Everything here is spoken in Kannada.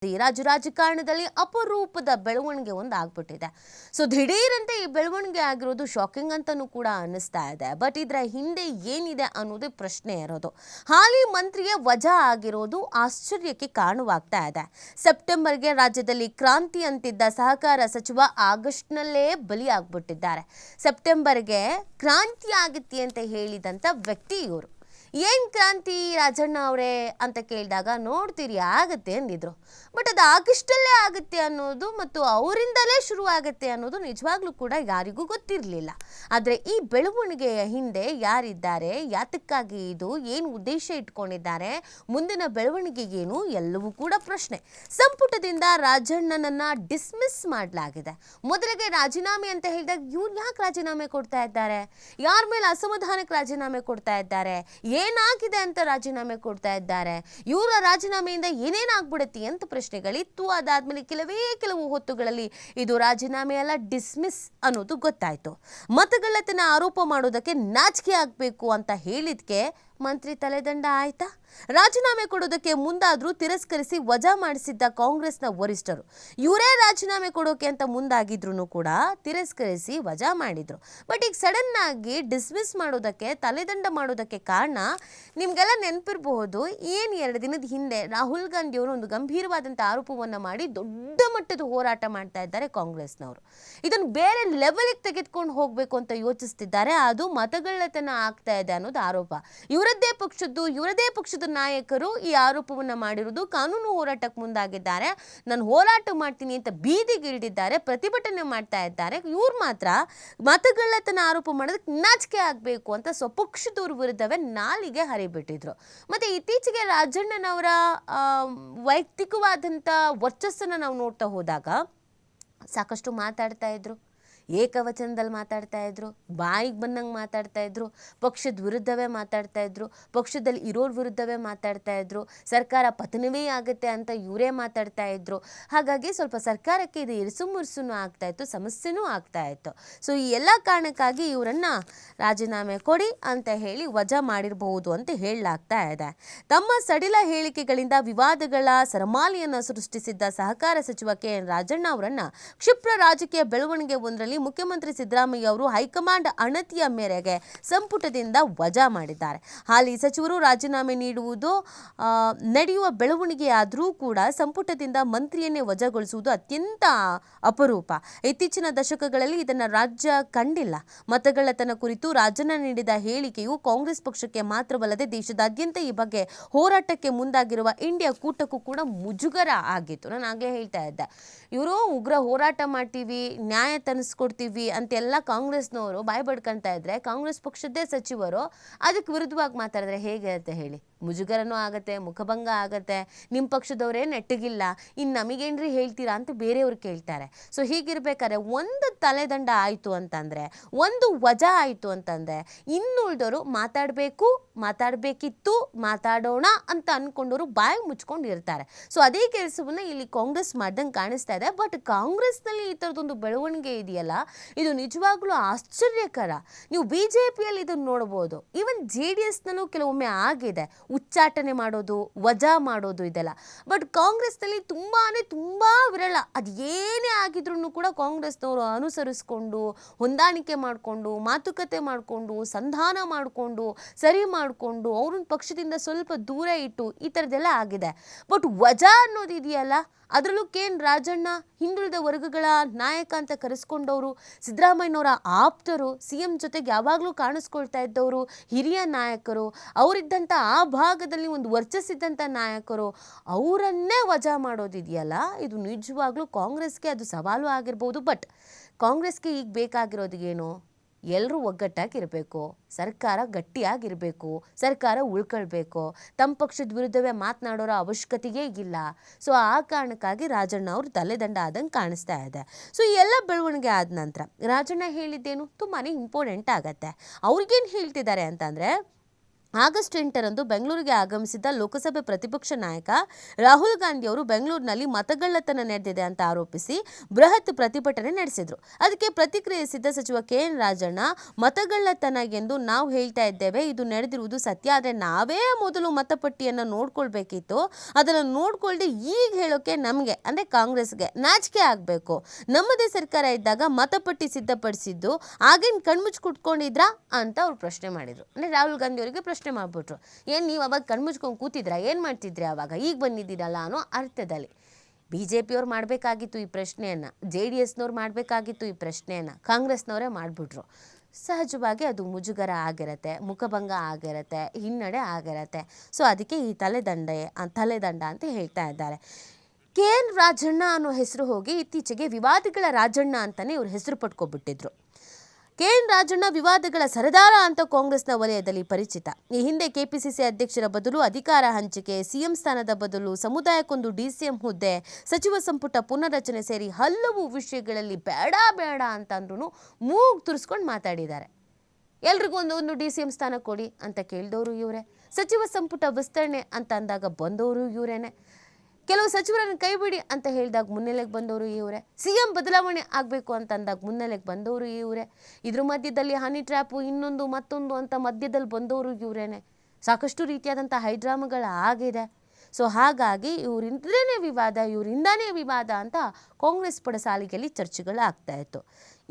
ರಾಜಕಾರಣದಲ್ಲಿ ಅಪರೂಪದ ಬೆಳವಣಿಗೆ ಒಂದು ಆಗ್ಬಿಟ್ಟಿದೆ. ಸೊ ದಿಢೀರಂತೆ ಈ ಬೆಳವಣಿಗೆ ಆಗಿರೋದು ಶಾಕಿಂಗ್ ಅಂತಾನೂ ಕೂಡ ಅನ್ನಿಸ್ತಾ ಇದೆ. ಬಟ್ ಇದರ ಹಿಂದೆ ಏನಿದೆ ಅನ್ನೋದು ಪ್ರಶ್ನೆ ಇರೋದು. ಹಾಲಿ ಮಂತ್ರಿಯೇ ವಜಾ ಆಗಿರೋದು ಆಶ್ಚರ್ಯಕ್ಕೆ ಕಾರಣವಾಗ್ತಾ ಇದೆ. ಸೆಪ್ಟೆಂಬರ್ಗೆ ರಾಜ್ಯದಲ್ಲಿ ಕ್ರಾಂತಿ ಅಂತಿದ್ದ ಸಹಕಾರ ಸಚಿವ ಆಗಸ್ಟ್ನಲ್ಲೇ ಬಲಿಯಾಗ್ಬಿಟ್ಟಿದ್ದಾರೆ. ಸೆಪ್ಟೆಂಬರ್ಗೆ ಕ್ರಾಂತಿ ಆಗುತ್ತೆ ಅಂತ ಹೇಳಿದಂಥ ವ್ಯಕ್ತಿ ಇವರು. ಏನು ಕ್ರಾಂತಿ ರಾಜಣ್ಣ ಅವರೇ ಅಂತ ಕೇಳಿದಾಗ ನೋಡ್ತೀರಿ ಆಗುತ್ತೆ ಅಂದಿದ್ರು. ಬಟ್ ಅದು ಆಗಸ್ಟಲ್ಲೇ ಆಗುತ್ತೆ ಅನ್ನೋದು ಮತ್ತು ಅವರಿಂದಲೇ ಶುರು ಆಗುತ್ತೆ ಅನ್ನೋದು ನಿಜವಾಗ್ಲೂ ಕೂಡ ಯಾರಿಗೂ ಗೊತ್ತಿರಲಿಲ್ಲ. ಆದರೆ ಈ ಬೆಳವಣಿಗೆಯ ಹಿಂದೆ ಯಾರಿದ್ದಾರೆ, ಯಾತಕ್ಕಾಗಿ ಇದು, ಏನು ಉದ್ದೇಶ ಇಟ್ಕೊಂಡಿದ್ದಾರೆ, ಮುಂದಿನ ಬೆಳವಣಿಗೆ ಏನು ಎಲ್ಲವೂ ಕೂಡ ಪ್ರಶ್ನೆ. ಸಂಪುಟದಿಂದ ರಾಜಣ್ಣನನ್ನ ಡಿಸ್ಮಿಸ್ ಮಾಡಲಾಗಿದೆ. ಮೊದಲಿಗೆ ರಾಜೀನಾಮೆ ಅಂತ ಹೇಳಿದಾಗ ಇವ್ರು ಯಾಕೆ ರಾಜೀನಾಮೆ ಕೊಡ್ತಾ ಇದ್ದಾರೆ, ಯಾರ ಮೇಲೆ ಅಸಮಾಧಾನಕ್ಕೆ ರಾಜೀನಾಮೆ ಕೊಡ್ತಾ ಇದ್ದಾರೆ, ಏನಾಗಿದೆ ಅಂತ ರಾಜೀನಾಮೆ ಕೊಡ್ತಾ ಇದ್ದಾರೆ, ಇವರ ರಾಜೀನಾಮೆಯಿಂದ ಏನೇನಾಗ್ಬಿಡುತ್ತೆ ಅಂತ ಪ್ರಶ್ನೆಗಳಿತ್ತು. ಅದಾದ್ಮೇಲೆ ಕೆಲವು ಹೊತ್ತುಗಳಲ್ಲಿ ಇದು ರಾಜೀನಾಮೆ ಅಲ್ಲ ಡಿಸ್ಮಿಸ್ ಅನ್ನೋದು ಗೊತ್ತಾಯ್ತು. ಮತಗಳ್ಳತನ ಆರೋಪ ಮಾಡೋದಕ್ಕೆ ನಾಚಿಕೆ ಆಗಬೇಕು ಅಂತ ಹೇಳಿದ್ಕೆ ಮಂತ್ರಿ ತಲೆದಂಡ ಆಯ್ತಾ? ರಾಜೀನಾಮೆ ಕೊಡೋದಕ್ಕೆ ಮುಂದಾದ್ರೂ ತಿರಸ್ಕರಿಸಿ ವಜಾ ಮಾಡಿಸಿದ್ದ ಕಾಂಗ್ರೆಸ್ನ ವರಿಷ್ಠರು ಇವರೇ ರಾಜೀನಾಮೆ ಕೊಡೋಕೆ ಅಂತ ಮುಂದಾಗಿದ್ರು ಕೂಡ ತಿರಸ್ಕರಿಸಿ ವಜಾ ಮಾಡಿದ್ರು. ಬಟ್ ಈಗ ಸಡನ್ ಆಗಿ ಡಿಸ್ಮಿಸ್ ಮಾಡೋದಕ್ಕೆ, ತಲೆದಂಡ ಮಾಡೋದಕ್ಕೆ ಕಾರಣ ನಿಮ್ಗೆಲ್ಲ ನೆನಪಿರಬಹುದು, ಏನು 2 ದಿನದ ಹಿಂದೆ ರಾಹುಲ್ ಗಾಂಧಿ ಅವರು ಒಂದು ಗಂಭೀರವಾದಂಥ ಆರೋಪವನ್ನು ಮಾಡಿ ದೊಡ್ಡ ಮಟ್ಟದ ಹೋರಾಟ ಮಾಡ್ತಾ ಇದ್ದಾರೆ ಕಾಂಗ್ರೆಸ್ನವರು. ಇದನ್ನು ಬೇರೆ ಲೆವೆಲ್ಗೆ ತೆಗೆದುಕೊಂಡು ಹೋಗಬೇಕು ಅಂತ ಯೋಚಿಸ್ತಿದ್ದಾರೆ. ಅದು ಮತಗಳ್ಳತನ ಆಗ್ತಾ ಇದೆ ಅನ್ನೋದು ಆರೋಪ. ಇವರದೇ ಪಕ್ಷದ ನಾಯಕರು ಈ ಆರೋಪವನ್ನು ಮಾಡಿರುವುದು, ಕಾನೂನು ಹೋರಾಟಕ್ಕೆ ಮುಂದಾಗಿದ್ದಾರೆ. ನಾನು ಹೋರಾಟ ಮಾಡ್ತೀನಿ ಅಂತ ಬೀದಿಗಿಳಿದಿದ್ದಾರೆ, ಪ್ರತಿಭಟನೆ ಮಾಡ್ತಾ ಇದ್ದಾರೆ. ಇವ್ರು ಮಾತ್ರ ಮತಗಳ್ಳತನ ಆರೋಪ ಮಾಡೋದಕ್ಕೆ ನಾಚಿಕೆ ಆಗಬೇಕು ಅಂತ ಸ್ವಪಕ್ಷದವ್ರ ವಿರುದ್ಧವೇ ನಾಲಿಗೆ ಹರಿಬಿಟ್ಟಿದ್ರು. ಮತ್ತೆ ಇತ್ತೀಚೆಗೆ ರಾಜಣ್ಣನವರ ವೈಯಕ್ತಿಕವಾದಂಥ ವರ್ಚಸ್ಸನ್ನು ನಾವು ನೋಡ್ತಾ ಹೋದಾಗ ಸಾಕಷ್ಟು ಮಾತಾಡ್ತಾ ಇದ್ರು, ಏಕವಚನದಲ್ಲಿ ಮಾತಾಡ್ತಾ ಇದ್ರು, ಬಾಯಿಗೆ ಬಂದಂಗೆ ಮಾತಾಡ್ತಾ ಇದ್ರು, ಪಕ್ಷದ ವಿರುದ್ಧವೇ ಮಾತಾಡ್ತಾ ಇದ್ರು, ಪಕ್ಷದಲ್ಲಿ ಇರೋರ ವಿರುದ್ಧವೇ ಮಾತಾಡ್ತಾ ಇದ್ರು, ಸರ್ಕಾರ ಪತನವೇ ಆಗುತ್ತೆ ಅಂತ ಇವರೇ ಮಾತಾಡ್ತಾ ಇದ್ರು. ಹಾಗಾಗಿ ಸ್ವಲ್ಪ ಸರ್ಕಾರಕ್ಕೆ ಇದು ಇರಿಸು ಮುರುಸುನೂ ಆಗ್ತಾ ಇತ್ತು, ಸಮಸ್ಯೆನೂ ಆಗ್ತಾ ಇತ್ತು. ಸೊ ಈ ಎಲ್ಲ ಕಾರಣಕ್ಕಾಗಿ ಇವರನ್ನ ರಾಜೀನಾಮೆ ಕೊಡಿ ಅಂತ ಹೇಳಿ ವಜಾ ಮಾಡಿರಬಹುದು ಅಂತ ಹೇಳಲಾಗ್ತಾ ಇದೆ. ತಮ್ಮ ಸಡಿಲ ಹೇಳಿಕೆಗಳಿಂದ ವಿವಾದಗಳ ಸರಮಾಲೆಯನ್ನು ಸೃಷ್ಟಿಸಿದ್ದ ಸಹಕಾರ ಸಚಿವ KN ರಾಜಣ್ಣ ಅವರನ್ನ ಕ್ಷಿಪ್ರ ರಾಜಕೀಯ ಬೆಳವಣಿಗೆ ಒಂದರಲ್ಲಿ ಮುಖ್ಯಮಂತ್ರಿ ಸಿದ್ದರಾಮಯ್ಯ ಅವರು ಹೈಕಮಾಂಡ್ ಅಣತಿಯ ಮೇರೆಗೆ ಸಂಪುಟದಿಂದ ವಜಾ ಮಾಡಿದ್ದಾರೆ. ಹಾಲಿ ಸಚಿವರು ರಾಜೀನಾಮೆ ನೀಡುವುದು ನಡೆಯುವ ಬೆಳವಣಿಗೆಯಾದರೂ ಕೂಡ ಸಂಪುಟದಿಂದ ಮಂತ್ರಿಯನ್ನೇ ವಜಾಗೊಳಿಸುವುದು ಅತ್ಯಂತ ಅಪರೂಪ. ಇತ್ತೀಚಿನ ದಶಕಗಳಲ್ಲಿ ಇದನ್ನು ರಾಜ್ಯ ಕಂಡಿಲ್ಲ. ಮತಗಳ್ಳತನ ಕುರಿತು ರಾಜಣ್ಣ ನೀಡಿದ ಹೇಳಿಕೆಯು ಕಾಂಗ್ರೆಸ್ ಪಕ್ಷಕ್ಕೆ ಮಾತ್ರವಲ್ಲದೆ ದೇಶದಾದ್ಯಂತ ಈ ಬಗ್ಗೆ ಹೋರಾಟಕ್ಕೆ ಮುಂದಾಗಿರುವ ಇಂಡಿಯಾ ಕೂಟಕ್ಕೂ ಕೂಡ ಮುಜುಗರ ಆಗಿತ್ತು. ನಾನು ಆಗಲೇ ಹೇಳ್ತಾ ಇದ್ದೆ, ಇವರು ಉಗ್ರ ಹೋರಾಟ ಮಾಡ್ತೀವಿ, ನ್ಯಾಯ ತನಿಸ್ಕೊಡ್ತೀವಿ ಅಂತೆಲ್ಲ ಕಾಂಗ್ರೆಸ್ನವರು ಬಾಯ್ ಬಡ್ಕೊಳ್ತಾ ಇದ್ರೆ, ಕಾಂಗ್ರೆಸ್ ಪಕ್ಷದ್ದೇ ಸಚಿವರು ಅದಕ್ಕೆ ವಿರುದ್ಧವಾಗಿ ಮಾತಾಡಿದ್ರೆ ಹೇಗೆ ಅಂತ ಹೇಳಿ ಮುಜುಗರನೂ ಆಗತ್ತೆ, ಮುಖಭಂಗ ಆಗತ್ತೆ. ನಿಮ್ಮ ಪಕ್ಷದವರೇ ನೆಟ್ಟಗಿಲ್ಲ, ಇನ್ನು ನಮಗೇನ್ರಿ ಹೇಳ್ತೀರಾ ಅಂತ ಬೇರೆಯವ್ರು ಕೇಳ್ತಾರೆ. ಸೊ ಹೀಗಿರ್ಬೇಕಾದ್ರೆ ಒಂದು ತಲೆದಂಡ ಆಯಿತು ಅಂತಂದರೆ, ಒಂದು ವಜಾ ಆಯಿತು ಅಂತಂದರೆ, ಇನ್ನುಳಿದವರು ಮಾತಾಡಬೇಕಿತ್ತು, ಮಾತಾಡೋಣ ಅಂತ ಅಂದ್ಕೊಂಡವರು ಬಾಯಿ ಮುಚ್ಕೊಂಡು ಇರ್ತಾರೆ. ಸೊ ಅದೇ ಕೆಲಸವನ್ನು ಇಲ್ಲಿ ಕಾಂಗ್ರೆಸ್ ಮಾಡ್ದಂಗೆ ಕಾಣಿಸ್ತಾ ಇದೆ. ಬಟ್ ಕಾಂಗ್ರೆಸ್ನಲ್ಲಿ ಈ ಥರದೊಂದು ಬೆಳವಣಿಗೆ ಇದೆಯಲ್ಲ, ಇದು ನಿಜವಾಗ್ಲೂ ಆಶ್ಚರ್ಯಕರ. ನೀವು BJPಯಲ್ಲಿ ಇದನ್ನು ನೋಡ್ಬೋದು, ಈವನ್ JDSನಲ್ಲೂ ಕೆಲವೊಮ್ಮೆ ಆಗಿದೆ, ಉಚ್ಚಾಟನೆ ಮಾಡೋದು, ವಜಾ ಮಾಡೋದು ಇದೆಲ್ಲ. ಬಟ್ ಕಾಂಗ್ರೆಸ್ನಲ್ಲಿ ತುಂಬ ವಿರಳ. ಅದು ಏನೇ ಆಗಿದ್ರು ಕೂಡ ಕಾಂಗ್ರೆಸ್ನವರು ಅನುಸರಿಸ್ಕೊಂಡು, ಹೊಂದಾಣಿಕೆ ಮಾಡಿಕೊಂಡು, ಮಾತುಕತೆ ಮಾಡಿಕೊಂಡು, ಸಂಧಾನ ಮಾಡಿಕೊಂಡು, ಸರಿ ಮಾಡಿಕೊಂಡು, ಅವ್ರನ್ನ ಪಕ್ಷದಿಂದ ಸ್ವಲ್ಪ ದೂರ ಇಟ್ಟು ಈ ಥರದ್ದೆಲ್ಲ ಆಗಿದೆ. ಬಟ್ ವಜಾ ಅನ್ನೋದು ಇದೆಯಲ್ಲ, ಅದರಲ್ಲೂ KN ರಾಜಣ್ಣ ಹಿಂದುಳಿದ ವರ್ಗಗಳ ನಾಯಕ ಅಂತ ಕರೆಸ್ಕೊಂಡವರು, ಸಿದ್ದರಾಮಯ್ಯನವರ ಆಪ್ತರು, CM ಜೊತೆಗೆ ಯಾವಾಗಲೂ ಕಾಣಿಸ್ಕೊಳ್ತಾ ಇದ್ದವರು, ಹಿರಿಯ ನಾಯಕರು, ಅವರಿದ್ದಂಥ ಆ ಭಾಗದಲ್ಲಿ ಒಂದು ವರ್ಚಸ್ಸಿದ್ದಂಥ ನಾಯಕರು, ಅವರನ್ನೇ ವಜಾ ಮಾಡೋದಿದೆಯಲ್ಲ, ಇದು ನಿಜವಾಗ್ಲೂ ಕಾಂಗ್ರೆಸ್ಗೆ ಅದು ಸವಾಲು ಆಗಿರ್ಬೋದು. ಬಟ್ ಕಾಂಗ್ರೆಸ್ಗೆ ಈಗ ಬೇಕಾಗಿರೋದು ಏನು? ಎಲ್ಲರೂ ಒಗ್ಗಟ್ಟಾಗಿರಬೇಕು, ಸರ್ಕಾರ ಗಟ್ಟಿಯಾಗಿರಬೇಕು, ಸರ್ಕಾರ ಉಳ್ಕೊಳ್ಬೇಕು, ತಮ್ಮ ಪಕ್ಷದ ವಿರುದ್ಧವೇ ಮಾತನಾಡೋರ ಅವಶ್ಯಕತೆಯೇ ಇಲ್ಲ. ಸೊ ಆ ಕಾರಣಕ್ಕಾಗಿ ರಾಜಣ್ಣ ಅವರು ತಲೆದಂಡ ಆದಂಗೆ ಕಾಣಿಸ್ತಾ ಇದೆ. ಸೊ ಈ ಎಲ್ಲ ಬೆಳವಣಿಗೆ ಆದ ನಂತರ ರಾಜಣ್ಣ ಹೇಳಿದ್ದೇನು ತುಂಬಾ ಇಂಪಾರ್ಟೆಂಟ್ ಆಗತ್ತೆ. ಅವ್ರಿಗೇನು ಹೇಳ್ತಿದ್ದಾರೆ ಅಂತಂದರೆ, ಆಗಸ್ಟ್ 8ರಂದು ಬೆಂಗಳೂರಿಗೆ ಆಗಮಿಸಿದ್ದ ಲೋಕಸಭೆ ಪ್ರತಿಪಕ್ಷ ನಾಯಕ ರಾಹುಲ್ ಗಾಂಧಿ ಅವರು ಬೆಂಗಳೂರಿನಲ್ಲಿ ಮತಗಳ್ಳತನ ನಡೆದಿದೆ ಅಂತ ಆರೋಪಿಸಿ ಬೃಹತ್ ಪ್ರತಿಭಟನೆ ನಡೆಸಿದ್ರು. ಅದಕ್ಕೆ ಪ್ರತಿಕ್ರಿಯಿಸಿದ್ದ ಸಚಿವ KN ರಾಜಣ್ಣ, ಮತಗಳ್ಳತನ ಎಂದು ನಾವು ಹೇಳ್ತಾ ಇದ್ದೇವೆ, ಇದು ನಡೆದಿರುವುದು ಸತ್ಯ. ಆದರೆ ನಾವೇ ಮೊದಲು ಮತಪಟ್ಟಿಯನ್ನು ನೋಡ್ಕೊಳ್ಬೇಕಿತ್ತು. ಅದನ್ನು ನೋಡ್ಕೊಳ್ದೆ ಈಗ ಹೇಳೋಕೆ ನಮಗೆ ಅಂದರೆ ಕಾಂಗ್ರೆಸ್ಗೆ ನಾಚಿಕೆ ಆಗಬೇಕು. ನಮ್ಮದೇ ಸರ್ಕಾರ ಇದ್ದಾಗ ಮತಪಟ್ಟಿ ಸಿದ್ಧಪಡಿಸಿದ್ದು ಆಗೇನು ಕಣ್ಮುಚ್ಚಿ ಕುಟ್ಕೊಂಡಿದ್ರಾ ಅಂತ ಅವ್ರು ಪ್ರಶ್ನೆ ಮಾಡಿದರು. ಅಂದರೆ ರಾಹುಲ್ ಗಾಂಧಿ ಅವರಿಗೆ ಪ್ರಶ್ನೆ ಮಾಡ್ಬಿಟ್ರು, ಏನು ನೀವು ಅವಾಗ ಕಣ್ಮುಚ್ಕೊಂಡು ಕೂತಿದ್ರಾ, ಏನು ಮಾಡ್ತಿದ್ರಿ ಅವಾಗ, ಈಗ ಬಂದಿದ್ದೀರಲ್ಲ ಅನ್ನೋ ಅರ್ಥದಲ್ಲಿ. BJP-ಯವ್ರು ಮಾಡಬೇಕಾಗಿತ್ತು ಈ ಪ್ರಶ್ನೆಯನ್ನು, JDS-ನವ್ರು ಮಾಡಬೇಕಾಗಿತ್ತು ಈ ಪ್ರಶ್ನೆಯನ್ನು, ಕಾಂಗ್ರೆಸ್ನವರೇ ಮಾಡಿಬಿಟ್ರು. ಸಹಜವಾಗಿ ಅದು ಮುಜುಗರ ಆಗಿರುತ್ತೆ, ಮುಖಭಂಗ ಆಗಿರುತ್ತೆ, ಹಿನ್ನಡೆ ಆಗಿರುತ್ತೆ. ಸೊ ಅದಕ್ಕೆ ಈ ತಲೆದಂಡ ಅಂತ ಹೇಳ್ತಾ ಇದ್ದಾರೆ. KN ರಾಜಣ್ಣ ಅನ್ನೋ ಹೆಸರು ಹೋಗಿ ಇತ್ತೀಚೆಗೆ ವಿವಾದಿಗಳ ರಾಜಣ್ಣ ಅಂತಲೇ ಇವ್ರು ಹೆಸರು ಪಡ್ಕೊಬಿಟ್ಟಿದ್ರು. KN ರಾಜಣ್ಣ ವಿವಾದಗಳ ಸರದಾರ ಅಂತ ಕಾಂಗ್ರೆಸ್ನ ವಲಯದಲ್ಲಿ ಪರಿಚಿತ. ಈ ಹಿಂದೆ KPCC ಅಧ್ಯಕ್ಷರ ಬದಲು ಅಧಿಕಾರ ಹಂಚಿಕೆ, CM ಸ್ಥಾನದ ಬದಲು ಸಮುದಾಯಕ್ಕೊಂದು DCM ಹುದ್ದೆ, ಸಚಿವ ಸಂಪುಟ ಪುನರ್ರಚನೆ ಸೇರಿ ಹಲವು ವಿಷಯಗಳಲ್ಲಿ ಬೇಡ ಅಂತಂದ್ರೂ ಮೂಗು ತುರಿಸ್ಕೊಂಡು ಮಾತಾಡಿದ್ದಾರೆ. ಎಲ್ರಿಗೂ ಒಂದೊಂದು DCM ಸ್ಥಾನ ಕೊಡಿ ಅಂತ ಕೇಳಿದವರು ಇವರೇ, ಸಚಿವ ಸಂಪುಟ ವಿಸ್ತರಣೆ ಅಂತ ಅಂದಾಗ ಬಂದವರು ಇವರೇನೆ, ಕೆಲವು ಸಚಿವರನ್ನು ಕೈಬಿಡಿ ಅಂತ ಹೇಳಿದಾಗ ಮುನ್ನೆಲೆಗೆ ಬಂದವರು ಇವರೇ, CM ಬದಲಾವಣೆ ಆಗಬೇಕು ಅಂತ ಅಂದಾಗ ಮುನ್ನೆಲೆಗೆ ಬಂದವರು ಇವರೇ, ಇದ್ರ ಮಧ್ಯದಲ್ಲಿ ಹನಿ ಟ್ರ್ಯಾಪು ಇನ್ನೊಂದು ಮತ್ತೊಂದು ಅಂತ ಮಧ್ಯದಲ್ಲಿ ಬಂದವರು ಇವರೇನೆ. ಸಾಕಷ್ಟು ರೀತಿಯಾದಂಥ ಹೈಡ್ರಾಮಗಳ ಆಗಿದೆ. ಸೊ ಹಾಗಾಗಿ ಇವರಿಂದನೇ ವಿವಾದ ಅಂತ ಕಾಂಗ್ರೆಸ್ ಪಡ ಸಾಲಿಗೆಯಲ್ಲಿ ಚರ್ಚೆಗಳು ಆಗ್ತಾ ಇತ್ತು.